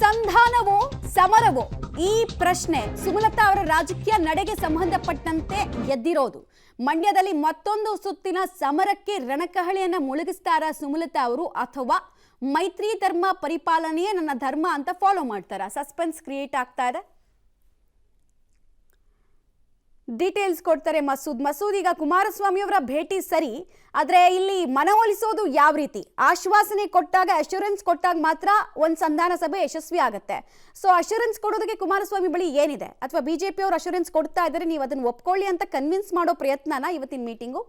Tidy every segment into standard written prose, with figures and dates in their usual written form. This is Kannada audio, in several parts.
ಸಂಧಾನವೋ ಸಮರವೋ ಈ ಪ್ರಶ್ನೆ ಸುಮಲತಾ ಅವರ ರಾಜಕೀಯ ನಡೆಗೆ ಸಂಬಂಧಪಟ್ಟಂತೆ ಎದ್ದಿರೋದು. ಮಂಡ್ಯದಲ್ಲಿ ಮತ್ತೊಂದು ಸುತ್ತಿನ ಸಮರಕ್ಕೆ ರಣಕಹಳೆಯನ್ನ ಮುಳುಗಿಸ್ತಾರಾ ಸುಮಲತಾ ಅವರು, ಅಥವಾ ಮೈತ್ರಿ ಧರ್ಮ ಪರಿಪಾಲನೆಯೇ ನನ್ನ ಧರ್ಮ ಅಂತ ಫಾಲೋ ಮಾಡ್ತಾರಾ? ಸಸ್ಪೆನ್ಸ್ ಕ್ರಿಯೇಟ್ ಆಗ್ತಾ ಇದೆ. ಡೀಟೇಲ್ಸ್ ಕೊಡ್ತಾರೆ ಮಸೂದ್. ಈಗ ಕುಮಾರಸ್ವಾಮಿ ಅವರ ಭೇಟಿ ಸರಿ, ಆದ್ರೆ ಇಲ್ಲಿ ಮನವೊಲಿಸೋದು ಯಾವ ರೀತಿ? ಆಶ್ವಾಸನೆ ಕೊಟ್ಟಾಗ, ಅಶ್ಯೂರೆನ್ಸ್ ಕೊಟ್ಟಾಗ ಮಾತ್ರ ಒಂದು ಸಂಧಾನ ಸಭೆ ಯಶಸ್ವಿ ಆಗುತ್ತೆ. ಸೊ ಅಶ್ಯೂರೆನ್ಸ್ ಕೊಡೋದಕ್ಕೆ ಕುಮಾರಸ್ವಾಮಿ ಬಳಿ ಏನಿದೆ? ಅಥವಾ ಬಿಜೆಪಿ ಅವರು ಅಶ್ಯೂರೆನ್ಸ್ ಕೊಡ್ತಾ ಇದ್ದಾರೆ, ನೀವು ಅದನ್ನು ಒಪ್ಕೊಳ್ಳಿ ಅಂತ ಕನ್ವಿನ್ಸ್ ಮಾಡೋ ಪ್ರಯತ್ನನ ಇವತ್ತಿನ ಮೀಟಿಂಗು?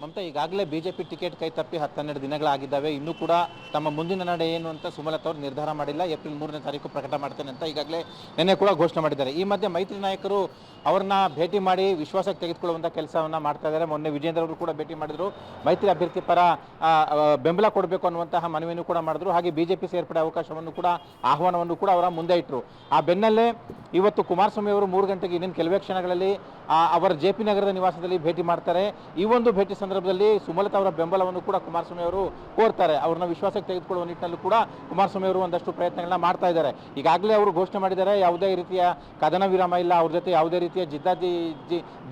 ಮಮತಾ, ಈಗಾಗಲೇ ಬಿಜೆಪಿ ಟಿಕೆಟ್ ಕೈ ತಪ್ಪಿ 10-12 ದಿನಗಳಾಗಿದ್ದಾವೆ. ಇನ್ನೂ ಕೂಡ ತಮ್ಮ ಮುಂದಿನ ನಡೆ ಏನು ಅಂತ ಸುಮಲತಾ ಅವರು ನಿರ್ಧಾರ ಮಾಡಿಲ್ಲ. ಏಪ್ರಿಲ್ 3ನೇ ತಾರೀಕು ಪ್ರಕಟ ಮಾಡ್ತೇನೆ ಅಂತ ಈಗಾಗಲೇ ನಿನ್ನೆ ಕೂಡ ಘೋಷಣೆ ಮಾಡಿದ್ದಾರೆ. ಈ ಮಧ್ಯೆ ಮೈತ್ರಿ ನಾಯಕರು ಅವ್ರನ್ನ ಭೇಟಿ ಮಾಡಿ ವಿಶ್ವಾಸಕ್ಕೆ ತೆಗೆದುಕೊಳ್ಳುವಂಥ ಕೆಲಸವನ್ನು ಮಾಡ್ತಾ ಇದ್ದಾರೆ. ಮೊನ್ನೆ ವಿಜೇಂದ್ರ ಅವರು ಕೂಡ ಭೇಟಿ ಮಾಡಿದ್ರು. ಮೈತ್ರಿ ಅಭ್ಯರ್ಥಿ ಪರ ಬೆಂಬಲ ಕೊಡಬೇಕು ಅನ್ನುವಂತಹ ಮನವಿಯನ್ನು ಕೂಡ ಮಾಡಿದ್ರು. ಹಾಗೆ ಬಿಜೆಪಿ ಸೇರ್ಪಡೆ ಅವಕಾಶವನ್ನು ಕೂಡ, ಆಹ್ವಾನವನ್ನು ಕೂಡ ಅವರ ಮುಂದೆ ಇಟ್ಟರು. ಆ ಬೆನ್ನಲ್ಲೇ ಇವತ್ತು ಕುಮಾರಸ್ವಾಮಿ ಅವರು 3 ಗಂಟೆಗೆ ಇನ್ನೇನು ಕೆಲವೇ ಕ್ಷಣಗಳಲ್ಲಿ ಅವರ JP ನಗರದ ನಿವಾಸದಲ್ಲಿ ಭೇಟಿ ಮಾಡ್ತಾರೆ. ಈ ಒಂದು ಭೇಟಿ ಸಂದರ್ಭದಲ್ಲಿ ಸುಮಲತಾ ಅವರ ಬೆಂಬಲವನ್ನು ಕೂಡ ಕುಮಾರಸ್ವಾಮಿ ಅವರು ಕೋರ್ತಾರೆ. ಅವ್ರನ್ನ ವಿಶ್ವಾಸಕ್ಕೆ ತೆಗೆದುಕೊಳ್ಳುವ ನಿಟ್ಟಿನಲ್ಲೂ ಕೂಡ ಕುಮಾರಸ್ವಾಮಿ ಅವರು ಒಂದಷ್ಟು ಪ್ರಯತ್ನಗಳನ್ನ ಮಾಡ್ತಾ ಇದ್ದಾರೆ. ಈಗಾಗಲೇ ಅವರು ಘೋಷಣೆ ಮಾಡಿದ್ದಾರೆ, ಯಾವುದೇ ರೀತಿಯ ಕದನ ವಿರಾಮ ಇಲ್ಲ, ಅವ್ರ ಜೊತೆ ಯಾವುದೇ ರೀತಿಯ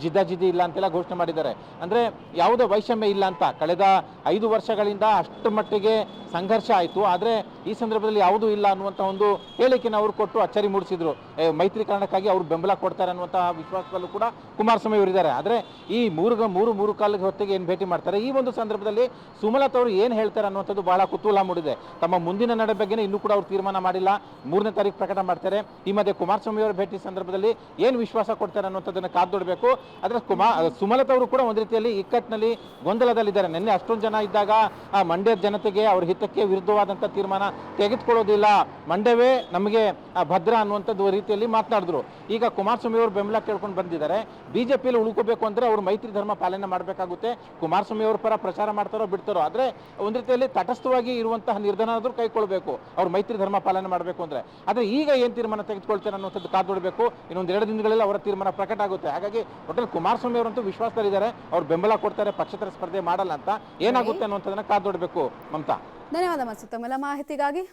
ಜಿದ್ದಾಜಿದ್ದಿ ಇಲ್ಲ ಅಂತೆಲ್ಲ ಘೋಷಣೆ ಮಾಡಿದ್ದಾರೆ. ಅಂದರೆ ಯಾವುದೇ ವೈಷಮ್ಯ ಇಲ್ಲ ಅಂತ. ಕಳೆದ 5 ವರ್ಷಗಳಿಂದ ಅಷ್ಟು ಮಟ್ಟಿಗೆ ಸಂಘರ್ಷ ಆಯಿತು, ಆದರೆ ಈ ಸಂದರ್ಭದಲ್ಲಿ ಯಾವುದೂ ಇಲ್ಲ ಅನ್ನುವಂಥ ಒಂದು ಹೇಳಿಕೆಯನ್ನು ಅವರು ಕೊಟ್ಟು ಅಚ್ಚರಿ ಮೂಡಿಸಿದ್ರು. ಮೈತ್ರಿ ಕಾರಣಕ್ಕಾಗಿ ಅವರು ಬೆಂಬಲ ಕೊಡ್ತಾರೆ ಅನ್ನುವಂತಹ ವಿಶ್ವಾಸದಲ್ಲೂ ಕೂಡ ಕುಮಾರಸ್ವಾಮಿ ಅವರಿದ್ದಾರೆ. ಆದರೆ ಈ ಮೂರು ಕಾಲಿಗೆ ಹೊತ್ತಿಗೆ ಏನು ಭೇಟಿ ಮಾಡ್ತಾರೆ, ಈ ಒಂದು ಸಂದರ್ಭದಲ್ಲಿ ಸುಮಲತಾ ಅವರು ಏನು ಹೇಳ್ತಾರೆ ಅನ್ನುವಂಥದ್ದು ಬಹಳ ಕುತೂಹಲ ಮೂಡಿದೆ. ತಮ್ಮ ಮುಂದಿನ ನಡೆ ಬಗ್ಗೆ ಇನ್ನೂ ಕೂಡ ಅವರು ತೀರ್ಮಾನ ಮಾಡಿಲ್ಲ. 3ನೇ ತಾರೀಕು ಪ್ರಕಟ ಮಾಡ್ತಾರೆ. ಈ ಮಧ್ಯೆ ಕುಮಾರಸ್ವಾಮಿ ಅವರ ಭೇಟಿ ಸಂದರ್ಭದಲ್ಲಿ ಏನು ವಿಶ್ವಾಸ ಕೊಡ್ತಾರೆ ಅನ್ನುವಂಥದ್ದನ್ನು ಕಾದೊಡಬೇಕು. ಆದರೆ ಸುಮಲತಾ ಅವರು ಕೂಡ ಒಂದು ರೀತಿಯಲ್ಲಿ ಇಕ್ಕಟ್ಟಿನಲ್ಲಿ, ಗೊಂದಲದಲ್ಲಿದ್ದಾರೆ. ನಿನ್ನೆ ಅಷ್ಟೊಂದು ಜನ ಇದ್ದಾಗ ಆ ಮಂಡ್ಯದ ಜನತೆಗೆ ಅವ್ರ ಹಿತಕ್ಕೆ ವಿರುದ್ಧವಾದಂಥ ತೀರ್ಮಾನ ತೆಗೆದುಕೊಳ್ಳೋದಿಲ್ಲ, ಮಂಡ್ಯವೇ ನಮಗೆ ಭದ್ರ ಅನ್ನುವಂಥದ್ದು ರೀತಿಯಲ್ಲಿ ಮಾತನಾಡಿದ್ರು. ಈಗ ಕುಮಾರಸ್ವಾಮಿ ಅವರು ಬೆಂಬಲ ಕೇಳ್ಕೊಂಡು ಬಂದಿದ್ದಾರೆ. ಬಿಜೆಪಿಯಲ್ಲಿ ಉಳ್ಕೋಬೇಕು ಅಂದರೆ ಅವರು ಮೈತ್ರಿ ಧರ್ಮ ಪಾಲನೆ ಮಾಡಬೇಕಾಗುತ್ತೆ. ಕುಮಾರಸ್ವಾಮಿ ಅವರ ಪರ ಪ್ರಚಾರ ಮಾಡ್ತಾರೋ ಬಿಡ್ತಾರೋ, ಆದರೆ ಒಂದು ರೀತಿಯಲ್ಲಿ ತಟಸ್ಥವಾಗಿ ಇರುವಂತಹ ನಿರ್ಧಾರ ಆದರೂ ಕೈಗೊಳ್ಳಬೇಕು ಅವ್ರು ಮೈತ್ರಿ ಧರ್ಮ ಪಾಲನೆ ಮಾಡಬೇಕು ಅಂದರೆ. ಆದರೆ ಈಗ ಏನು ತೀರ್ಮಾನ ತೆಗೆದುಕೊಳ್ತಾರೆ ಅನ್ನೋಂಥದ್ದು ಕಾದೊಡಬೇಕು. ಇನ್ನೊಂದು 2 ದಿನಗಳಲ್ಲಿ ಅವರ ತೀರ್ಮಾನ ಪ್ರಕಟ ಆಗುತ್ತೆ. ಹಾಗಾಗಿ ಒಟ್ಟಲ್ಲಿ ಕುಮಾರಸ್ವಾಮಿ ಅವರಂತೂ ವಿಶ್ವಾಸದಲ್ಲಿದ್ದಾರೆ, ಅವ್ರು ಬೆಂಬಲ ಕೊಡ್ತಾರೆ, ಪಕ್ಷೇತರ ಸ್ಪರ್ಧೆ ಮಾಡಲ್ಲ ಅಂತ. ಏನಾಗುತ್ತೆ ಅನ್ನುವಂಥದ್ದನ್ನ ಕಾದೊಡಬೇಕು. ಮಮತಾ, ಧನ್ಯವಾದ ಮಸೂದ್ ತಮ್ಮೆಲ್ಲ ಮಾಹಿತಿಗಾಗಿ.